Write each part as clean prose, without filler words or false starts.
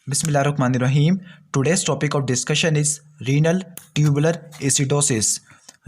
Bismillahirrahmanirrahim. Today's topic of discussion is renal tubular acidosis.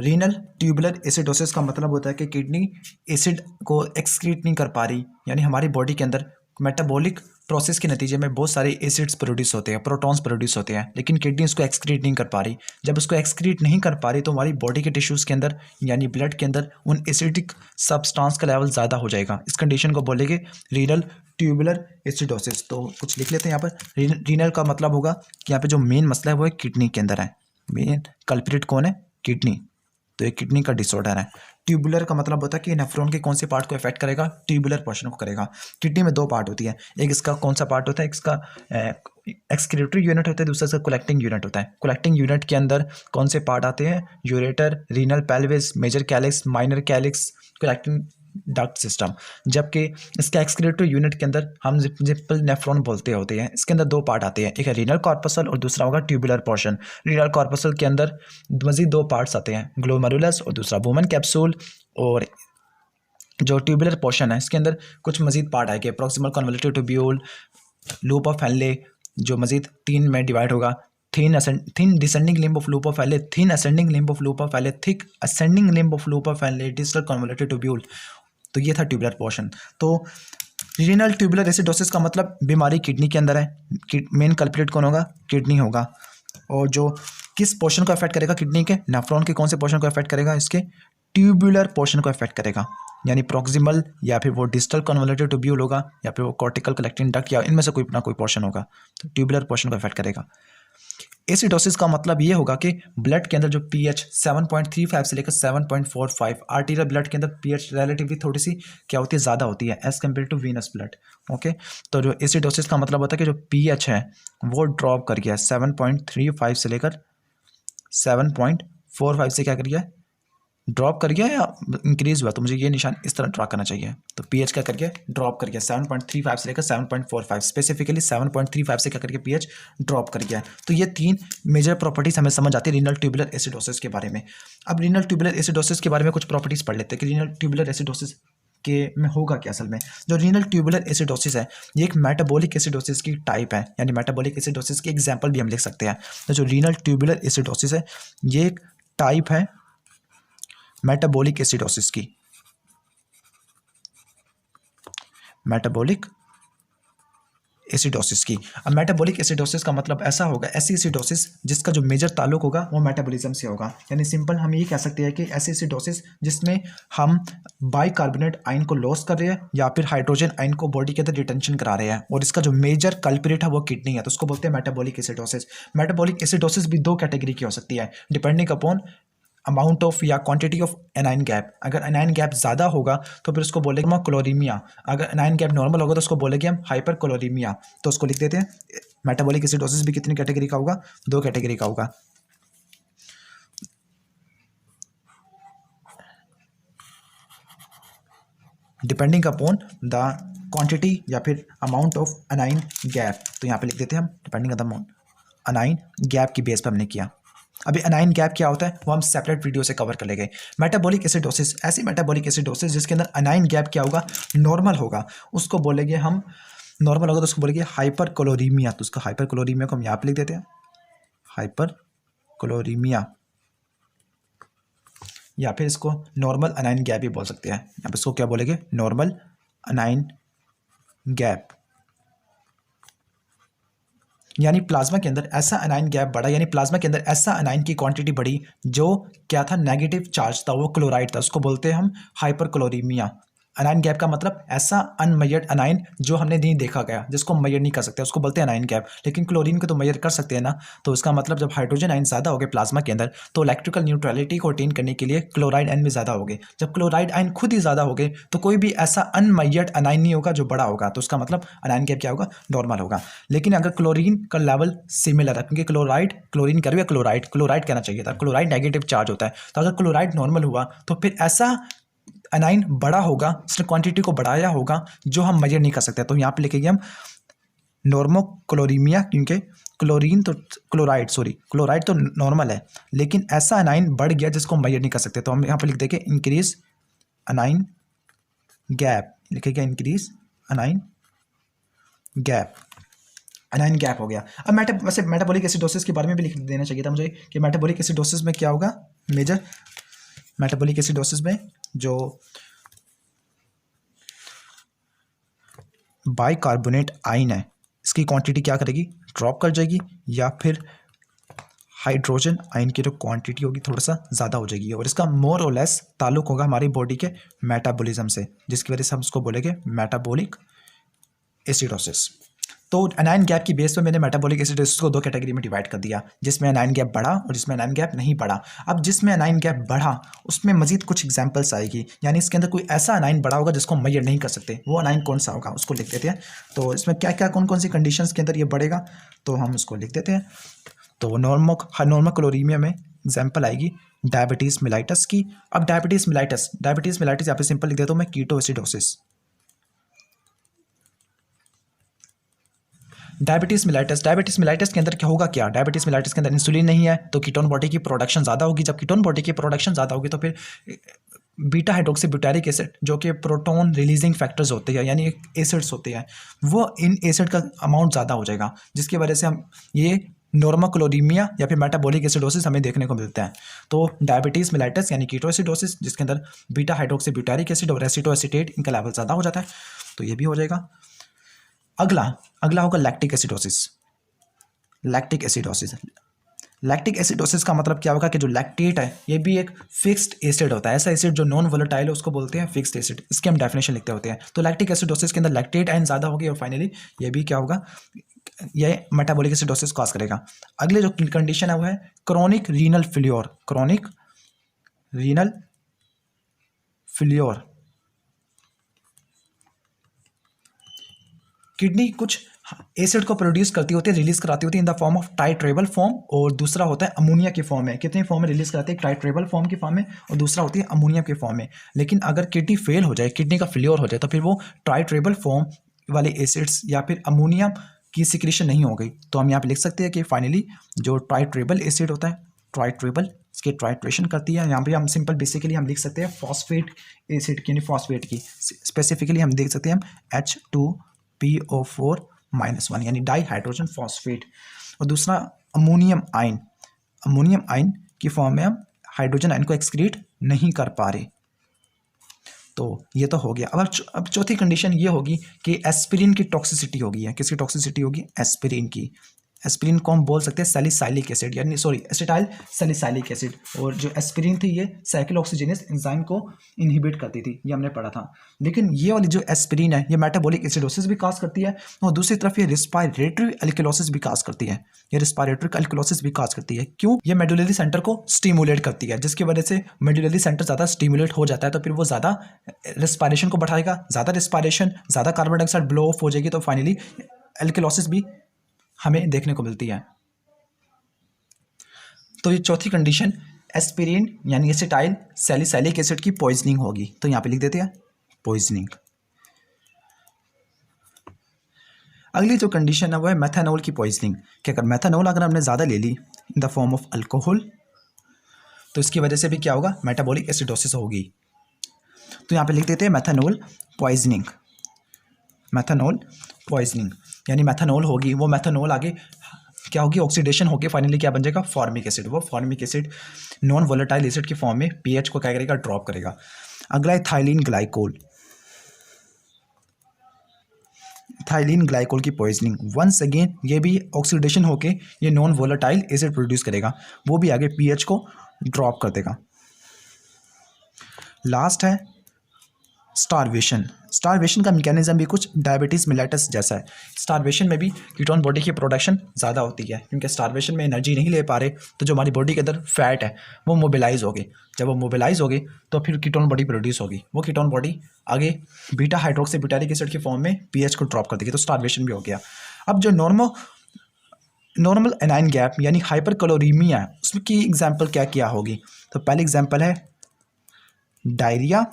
Renal tubular acidosis का मतलब होता है कि किडनी एसिड को एक्सक्रीट नहीं कर पा रही, यानी हमारी बॉडी के अंदर मेटाबॉलिक प्रोसेस के नतीजे में बहुत सारे एसिड्स प्रोड्यूस होते हैं, प्रोटॉन्स प्रोड्यूस होते हैं, लेकिन किडनी उसको एक्सक्रीट नहीं कर पा रही। जब उसको एक्सक्रीट नहीं कर पा रही तो हमारी बॉडी के टिश्यूज़ के अंदर यानी ब्लड के अंदर उन एसिडिक सब्सटेंस का लेवल ज़्यादा हो जाएगा। इस कंडीशन को बोलेंगे रीनल ट्यूबुलर एसिडोसिस। तो कुछ लिख लेते हैं यहाँ पर। रीनल का मतलब होगा कि यहाँ पे जो मेन मसला है वो है किडनी के अंदर है। मेन कल्प्रिट कौन है? किडनी। तो ये किडनी का डिसऑर्डर है। ट्यूबुलर का मतलब होता है कि नेफ्रॉन के कौन से पार्ट को इफेक्ट करेगा? ट्यूबुलर पोर्शन को करेगा। किडनी में दो पार्ट होती है, एक इसका कौन सा पार्ट होता है, इसका एक्सक्रीटरी यूनिट होता है, दूसरा इसका कलेक्टिंग यूनिट होता है। कलेक्टिंग यूनिट के अंदर कौन से पार्ट आते हैं? Ureter, renal pelvis, major calyx, minor calyx, collecting duct system. जबकि इसका एक्सक्रीटरी यूनिट के अंदर हम जिप्पल नेफ्रॉन बोलते होते हैं। इसके अंदर दो पार्ट आते हैं, एक है रीनल कॉर्पसल और दूसरा होगा ट्यूबुलर पोर्शन। रीनल कॉर्पसल के अंदर मजीद दो पार्ट्स आते हैं, ग्लोमेरुलस और दूसरा वुमन कैप्सूल। और जो ट्यूबुलर पोर्शन है इसके अंदर कुछ मजीद पार्ट आएंगे, proximal convoluted tubule, loop of Henle, जो मजीद तीन में डिवाइड होगा। Thin descending limb of loop of Henle, thin ascending limb of loop of Henle, thick ascending limb of loop of Henle, distal convoluted tubule. तो ये था tubular portion. तो renal tubular acidosis का मतलब बीमारी किडनी के अंदर है। मेन कल्प्रिट कौन होगा? किडनी होगा। और जो किस पोर्शन को अफेक्ट करेगा? किडनी के नेफ्रॉन के कौन से पोर्शन को अफेक्ट करेगा? इसके ट्यूबुलर पोर्शन को अफेक्ट करेगा, यानी प्रॉक्सिमल या फिर वो डिस्टल कन्वोल्यूटिव ट्यूब्यूल होगा या फिर वो कॉर्टिकल कलेक्टिंग डक्ट या इनमें से कोई ना कोई पोर्शन होगा। तो ट्यूबुलर पोर्शन को अफेक्ट करेगा। एसिडोसिस का मतलब ये होगा कि ब्लड के अंदर जो पीएच 7.35 से लेकर 7.45, आर्टीरियल ब्लड के अंदर पीएच रिलेटिवली थोड़ी सी क्या होती है? ज़्यादा होती है as compare to venous blood. Okay, तो जो एसिडोसिस का मतलब होता है कि जो पीएच है वो ड्रॉप कर गया 7.35 से लेकर 7.45 से क्या कर गया? ड्रॉप कर गया या इंक्रीज हुआ? तो मुझे ये निशान इस तरह ड्रा करना चाहिए। तो पीएच क्या कर गया? ड्रॉप कर गया 7.35 से लेकर 7.45, स्पेसिफिकली 7.35 से क्या करके पीएच ड्रॉप कर गया। तो ये तीन मेजर प्रॉपर्टीज हमें समझ आती है रीनल ट्यूबुलर एसिडोसिस के बारे में। अब रीनल ट्यूबुलर एसिडोसिस के बारे में कुछ प्रॉपर्टीज पढ़ लेते हैं कि रीनल ट्यूबुलर एसिडोसिस के में होगा क्या असल में। जो रीनल ट्यूबुलर एसिडोसिस है ये एक मेटाबॉलिक एसिडोसिस की टाइप है, यानी मेटाबॉलिक एसिडोसिस की एग्जांपल भी हम लिख सकते हैं। तो जो रीनल ट्यूबुलर एसिडोसिस है ये एक टाइप है मेटाबॉलिक एसिडोसिस की। मेटाबॉलिक एसिडोसिस की। अब मेटाबॉलिक एसिडोसिस का मतलब ऐसा होगा, ऐसी एसिडोसिस जिसका जो मेजर ताल्लुक होगा वो मेटाबॉलिज्म से होगा। यानी सिंपल हम ये कह सकते हैं कि ऐसी एसिडोसिस जिसमें हम बाइकार्बोनेट आयन को लॉस कर रहे हैं या फिर हाइड्रोजन आयन को बॉडी के अंदर रिटेंशन करा रहे हैं और इसका जो मेजर कल्प्रिट है वो किडनी है, तो उसको बोलते हैं मेटाबॉलिक एसिडोसिस। मेटाबॉलिक एसिडोसिस भी दो कैटेगरी की हो सकती है डिपेंडिंग अपॉन अमाउंट ऑफ या क्वांटिटी ऑफ एनाइन गैप। अगर एनाइन गैप ज़्यादा होगा तो फिर उसको बोलेंगे हम क्लोरीमिया। अगर एनाइन गैप नॉर्मल होगा तो उसको बोलेंगे हम हाइपर क्लोरीमिया। तो उसको लिख देते हैं। मेटाबॉलिक एसिडोसिस भी कितनी कैटेगरी का होगा? दो कैटेगरी का होगा। डिपेंडिंग अपॉन द क्वांटिटी या फिर अमाउंट ऑफ एनाइन गैप। तो यहाँ पे लिख देते हैं हम depending on the amount anion gap की बेस पर हमने किया। अभी एनाइन गैप क्या होता है वो हम सेपरेट वीडियो से कवर कर लेंगे। मेटाबॉलिक एसिडोसिस, ऐसी मेटाबॉलिक एसिडोसिस जिसके अंदर एनाइन गैप क्या होगा? नॉर्मल होगा, उसको बोलेंगे हम। नॉर्मल होगा तो उसको बोलेंगे हाइपर क्लोरीमिया। तो उसका हाइपर क्लोरीमिया को हम यहाँ पे लिख देते हैं, हाइपर क्लोरीमिया, या फिर इसको नॉर्मल एनाइन गैप भी बोल सकते हैं। यहाँ पे इसको क्या बोलेंगे? Normal anion gap. यानी प्लाज्मा के अंदर ऐसा एनाइन गैप बढ़ा, यानी प्लाज्मा के अंदर ऐसा एनाइन की क्वांटिटी बढ़ी जो क्या था? नेगेटिव चार्ज था, वो क्लोराइड था, उसको बोलते हैं हम हाइपर क्लोरीमिया। एनाइन गैप का मतलब ऐसा अनमेजर्ड एनाइन जो हमने नहीं देखा गया, जिसको हम मेजर नहीं कर सकते, उसको बोलते हैं एनाइन गैप। लेकिन क्लोरीन को तो मेजर कर सकते हैं ना। तो उसका मतलब जब हाइड्रोजन आयन ज़्यादा हो गए प्लाज्मा के अंदर तो इलेक्ट्रिकल न्यूट्रलिटी को अटेन करने के लिए क्लोराइड आयन भी ज़्यादा हो गए। जब क्लोराइड आयन खुद ही ज़्यादा हो गए तो कोई भी ऐसा अनमेजर्ड एनाइन नहीं होगा जो बड़ा होगा। तो उसका मतलब एनाइन गैप क्या होगा? नॉर्मल होगा। लेकिन अगर क्लोरीन का लेवल सिमिलर है, क्योंकि क्लोरीन कह रहे हैं, क्लोराइड कहना चाहिए था, क्लोराइड नेगेटिव चार्ज होता है। तो अगर क्लोराइड नॉर्मल हुआ तो फिर ऐसा एनाइन बड़ा होगा, इसने क्वांटिटी को बढ़ाया होगा जो हम मेजर नहीं कर सकते। तो यहाँ पे लिखेंगे हम नॉर्मोक्लोरीमिया, क्योंकि क्लोराइड तो नॉर्मल है लेकिन ऐसा एनाइन बढ़ गया जिसको हम मेजर नहीं कर सकते। तो हम यहाँ पे लिख देंगे इंक्रीज एनाइन गैप, लिखेगा increase anion gap. Anion gap हो गया। अब वैसे मेटाबॉलिक एसिडोसिस के बारे में भी लिख देना चाहिए था मुझे कि मेटाबॉलिक एसिडोसिस में क्या होगा। मेजर मेटाबॉलिक एसिडोसिस में जो बाइकार्बोनेट आयन है इसकी क्वांटिटी क्या करेगी, ड्रॉप कर जाएगी, या फिर हाइड्रोजन आयन की जो क्वांटिटी होगी थोड़ा सा ज़्यादा हो जाएगी, और इसका मोर और लेस ताल्लुक होगा हमारी बॉडी के मेटाबॉलिज्म से, जिसकी वजह से हम उसको बोलेंगे मेटाबॉलिक एसिडोसिस। तो अनाइन गैप की बेस पर मैंने मेटाबॉलिक एसिडोसिस को दो कैटेगरी में डिवाइड कर दिया, जिसमें अनाइन गैप बढ़ा और जिसमें अनाइन गैप नहीं बढ़ा। अब जिसमें अनाइन गैप बढ़ा उसमें मजीद कुछ एग्जांपल्स आएगी, यानी इसके अंदर कोई ऐसा अनाइन बढ़ा होगा जिसको हम मेजर नहीं कर सकते, वो अनाइन कौन सा होगा उसको लिख देते हैं। तो इसमें क्या क्या कौन कौन सी कंडीशंस के अंदर ये बढ़ेगा तो हम उसको लिख देते हैं। तो नॉर्मल क्लोरीमिया में एग्जाम्पल आएगी डायबिटीज़ मिलाइटस की। अब डायबिटीज़ मिलाइटस यहाँ पे सिंपल लिख देता हूँ मैं, कीटोएसिडोसिस। डायबिटीज़ मिलाइटस के अंदर क्या होगा, क्या डायबिटीज़ मिलाइटस के अंदर इंसुलिन नहीं है तो कीटोन बॉडी की प्रोडक्शन ज़्यादा होगी। जब कीटोन बॉडी की प्रोडक्शन ज़्यादा होगी तो फिर बीटा हाइड्रोक्सी ब्यूटारिक एसिड जो कि प्रोटोन रिलीजिंग फैक्टर्स होते हैं यानी एसिड्स होते हैं, वो इन एसिड का अमाउंट ज़्यादा हो जाएगा, जिसकी वजह से हम ये नॉर्मल क्लोरीमिया या फिर मेटाबॉलिक एसिडोसिस हमें देखने को मिलता है। तो डायबिटीज़ मिलाइटस यानी कीटोएसिडोसिस जिसके अंदर बीटा हाइड्रोक्सी ब्यूटारिक एसिड और एसिटोएसिटेट इनका लेवल ज़्यादा हो जाता है, तो ये भी हो जाएगा। अगला होगा लैक्टिक एसिडोसिस का मतलब क्या होगा कि जो लैक्टेट है ये भी एक फिक्स्ड एसिड होता है। ऐसा एसिड जो नॉन वोलेटाइल है उसको बोलते हैं फिक्स्ड एसिड, इसकी हम डेफिनेशन लिखते होते हैं। तो लैक्टिक एसिडोसिस के अंदर लैक्टेट आयन ज़्यादा होगी और फाइनली ये भी क्या होगा, ये मेटाबॉलिक एसिडोसिस कॉज करेगा। अगले जो कंडीशन है वो है क्रोनिक रीनल फेल्योर। किडनी कुछ एसिड को प्रोड्यूस करती होती है, रिलीज कराती होती है in the form of titratable form, और दूसरा होता है अमोनिया की फॉर्म में। कितने फॉर्म में रिलीज कराती है, टाइट्रेबल फॉर्म की फॉर्म में, और दूसरा होती है अमोनिया की फॉर्म में। लेकिन अगर किडनी फेल हो जाए, किडनी का फेलियर हो जाए, तो फिर वो टाइट्रेबल फॉर्म वाले एसिड्स या फिर अमोनिया की सिक्रेशन नहीं हो गई, तो हम यहाँ पे लिख सकते हैं कि फाइनली जो टाइट्रेबल एसिड होता है, टाइट्रेबल इसकी टाइट्रेशन करती है। यहाँ पे हम सिंपल बेसिकली हम लिख सकते हैं फॉस्फेट एसिड की, यानी फॉस्फेट की स्पेसिफिकली हम देख सकते हैं हम H2PO4-1 यानी डाई हाइड्रोजन फॉस्फेट, और दूसरा अमोनियम आयन की फॉर्म में हम हाइड्रोजन आयन को एक्सक्रीट नहीं कर पा रहे। तो ये तो हो गया। अब चौथी कंडीशन ये होगी कि एस्पिरिन की टॉक्सिसिटी होगी। किसकी टॉक्सिसिटी होगी, एस्पिरिन की। एस्पिरिन को हम बोल सकते हैं सैलिसाइलिक एसिड यानी एसिटाइल सैलिसाइलिक एसिड, और जो एस्पिरिन थी ये साइक्लोऑक्सीजिनेस एंजाइम को इनहिबिट करती थी, ये हमने पढ़ा था। लेकिन ये वाली जो एस्पिरिन है ये मेटाबॉलिक एसिडोसिस भी काज करती है, और दूसरी तरफ ये रिस्पायरेटरी अल्कलोसिस भी काज करती है। क्यों, ये मेडुलरी सेंटर को स्टिमुलेट करती है, जिसकी वजह से मेडुलरी सेंटर ज़्यादा स्टिमुलेट हो जाता है, तो फिर वो ज़्यादा रिस्पायरेशन को बढ़ाएगा, ज़्यादा रिस्पायरेशन, ज़्यादा कार्बन डाइऑक्साइड ब्लो ऑफ हो जाएगी, तो फाइनली अल्कलोसिस भी हमें देखने को मिलती है। तो ये चौथी कंडीशन एस्पिरिन यानी एसिटाइल सैलिसाइलिक एसिड की पॉइजनिंग होगी, तो यहां पे लिख देते हैं पॉइजनिंग। अगली जो कंडीशन है वो है मेथानॉल की पॉइजनिंग, कि अगर मेथानॉल अगर हमने ज़्यादा ले ली in the form of alcohol, तो इसकी वजह से भी क्या होगा, मेटाबॉलिक एसिडोसिस होगी। तो यहाँ पे लिख देते हैं मेथानॉल पॉइजनिंग यानी मेथानॉल होगी, वो मेथानॉल आगे क्या होगी, ऑक्सीडेशन होगी, फाइनली क्या बन जाएगा, फॉर्मिक एसिड। वो formic acid non volatile acid की फॉर्म में पीएच को क्या करेगा, ड्रॉप करेगा। अगला है थाइलीन ग्लाइकोल की पॉइजनिंग। वंस अगेन ये भी ऑक्सीडेशन होके ये नॉन वोलेटाइल एसिड प्रोड्यूस करेगा, वो भी आगे पीएच को ड्रॉप कर देगा। लास्ट है स्टारवेशन का मैकेनिज्म भी कुछ डायबिटीज़ मिलेटस जैसा है। स्टारवेशन में भी कीटोन बॉडी की प्रोडक्शन ज़्यादा होती है, क्योंकि स्टारवेशन में एनर्जी नहीं ले पा रहे, तो जो हमारी बॉडी के अंदर फैट है वो मोबिलाइज होगी। जब वो मोबिलाइज होगी तो फिर कीटोन बॉडी प्रोड्यूस होगी, वो कीटोन बॉडी आगे बीटा हाइड्रोक्सी ब्यूटारिक एसिड की फॉर्म में पीएच को ड्रॉप कर देगी, तो स्टारवेशन भी हो गया। अब जो नॉर्मल एनाइन गैप यानी हाइपर कैलोरीमिया है, उसमें की एग्जाम्पल क्या होगी, तो पहले एग्जाम्पल है डायरिया।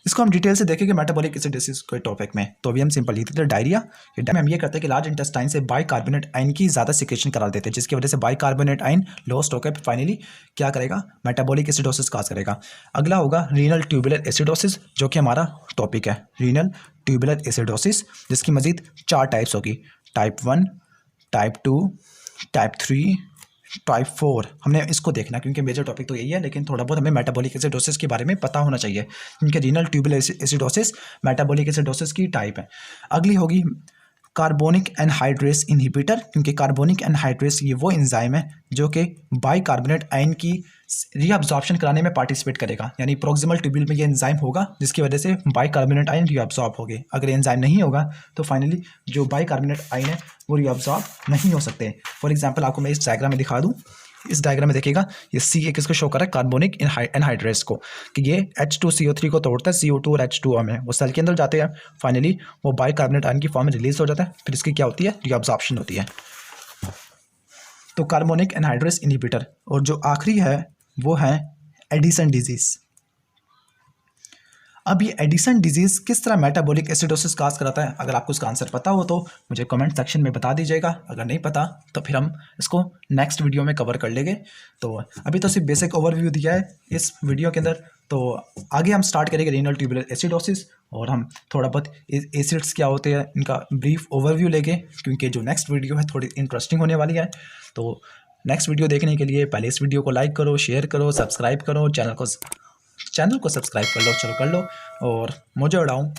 इसको हम डिटेल से देखेंगे मेटाबॉलिक एसिडोसिस के टॉपिक में। तो अभी हम सिंपल लिखते थे डायरिया। हम ये करते हैं कि लार्ज इंटेस्टाइन से बाइकार्बोनेट आयन की ज़्यादा सिक्रेशन करा देते हैं, जिसकी वजह से बाइकार्बोनेट आयन लॉस्ट होकर फाइनली क्या करेगा, मेटाबॉलिक एसिडोसिस काज करेगा। अगला होगा रीनल ट्यूबुलर एसिडोसिस, जो कि हमारा टॉपिक है रीनल ट्यूबुलर एसिडोसिस, जिसकी मजीद 4 टाइप्स होगी। Type 1, type 2, type 3, type 4। हमने इसको देखना क्योंकि मेजर टॉपिक तो यही है, लेकिन थोड़ा बहुत हमें मेटाबॉलिक एसिडोसिस के बारे में पता होना चाहिए, क्योंकि renal tubular acidosis metabolic acidosis की टाइप है। अगली होगी कार्बोनिक एनहाइड्रेस इनहिबिटर, क्योंकि कार्बोनिक एनहाइड्रेस ये वो एंजाइम है जो कि बाइकार्बोनेट आयन की रीअब्जॉर्प्शन कराने में पार्टिसिपेट करेगा, यानी प्रोक्सिमल ट्यूब्यूल में ये एंजाइम होगा जिसकी वजह से बाइकार्बोनेट आयन रीअब्जॉर्ब होंगे। अगर एंजाइम नहीं होगा तो फाइनली जो बाइकार्बोनेट आयन है वो रीअब्जॉर्ब नहीं हो सकते। फॉर एग्जाम्पल आपको मैं इस डायग्राम में दिखा दूँ। इस डायग्राम में देखिएगा ये सी एक इसको शो कर रहा है कार्बोनिक एनहाइड्रेस को, कि ये H2CO3 को तोड़ता है CO2 और H2O में, वो सेल के अंदर जाते हैं, फाइनली वो बाइकार्बोनेट आयन की फॉर्म में रिलीज हो जाता है, फिर इसकी क्या होती है, रीअब्जॉर्प्शन होती है। तो कार्बोनिक एनहाइड्रेस इनहिबिटर। और जो आखिरी है वो है एडिसन डिजीज। अब ये एडिसन डिजीज़ किस तरह मेटाबॉलिक एसिडोसिस काज कराता है, अगर आपको इसका आंसर पता हो तो मुझे कमेंट सेक्शन में बता दीजिएगा, अगर नहीं पता तो फिर हम इसको नेक्स्ट वीडियो में कवर कर लेंगे। तो अभी तो सिर्फ बेसिक ओवरव्यू दिया है इस वीडियो के अंदर, तो आगे हम स्टार्ट करेंगे रीनल ट्यूबुलर एसिडोसिस, और हम थोड़ा बहुत एसिड्स क्या होते हैं इनका ब्रीफ ओवरव्यू लेंगे, क्योंकि जो नेक्स्ट वीडियो है थोड़ी इंटरेस्टिंग होने वाली है। तो नेक्स्ट वीडियो देखने के लिए पहले इस वीडियो को लाइक करो, शेयर करो, सब्सक्राइब करो, चैनल को सब्सक्राइब कर लो, चलो कर लो, और मुझे उड़ाऊँ।